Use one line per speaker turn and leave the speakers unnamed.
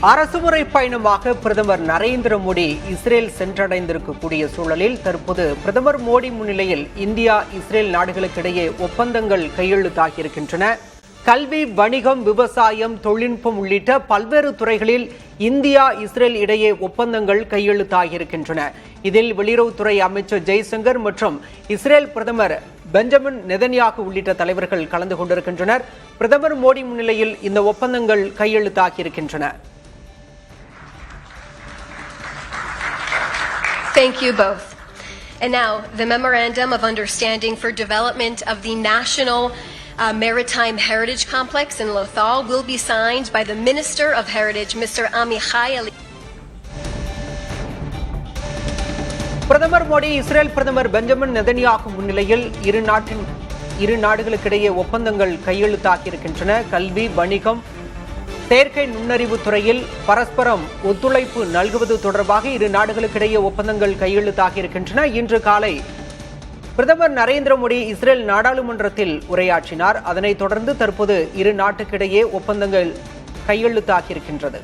அரசுமுறை பயணமாக பிரதமர் நரேந்திர மோடி இஸ்ரேல் சென்றடைந்திருக்கக்கூடிய சூழலில் தற்போது பிரதமர் மோடி முன்னிலையில் இந்தியா இஸ்ரேல் நாடுகளுக்கிடையே ஒப்பந்தங்கள் கையெழுத்தாகியிருக்கின்றன. கல்வி, வணிகம், விவசாயம், தொழில்நுட்பம் உள்ளிட்ட பல்வேறு துறைகளில் இந்தியா இஸ்ரேல் இடையே ஒப்பந்தங்கள் கையெழுத்தாகியிருக்கின்றன. இதில் வெளியுறவுத்துறை அமைச்சர் ஜெய்சங்கர் மற்றும் இஸ்ரேல் பிரதமர் பெஞ்சமின் நெதன்யாகு உள்ளிட்ட தலைவர்கள் கலந்து கொண்டிருக்கின்றனர். பிரதமர் மோடி முன்னிலையில் இந்த ஒப்பந்தங்கள் கையெழுத்தாகியிருக்கின்றன.
Thank you both. And now, the Memorandum of Understanding for Development of the National Maritime Heritage Complex in Lothal will be signed by the Minister of Heritage, Mr. Amichai Eli.
பிரதமர் Modi Israel பிரதமர் Benjamin Netanyahu முன்னிலையில் இரு நாடுகளுக்கிடையே ஒப்பந்தங்கள் கையெழுத்தாகியிருக்கின்றன. கல்வி, வணிகம், செயற்கை நுண்ணறிவு துறையில் பரஸ்பரம் ஒத்துழைப்பு நல்குவது தொடர்பாக இரு நாடுகளுக்கிடையே ஒப்பந்தங்கள் கையெழுத்தாகியிருக்கின்றன. இன்று காலை பிரதமர் நரேந்திர மோடி இஸ்ரேல் நாடாளுமன்றத்தில் உரையாற்றினார். அதனைத் தொடர்ந்து தற்போது இரு நாட்டுக்கிடையே ஒப்பந்தங்கள் கையெழுத்தாகியிருக்கின்றது.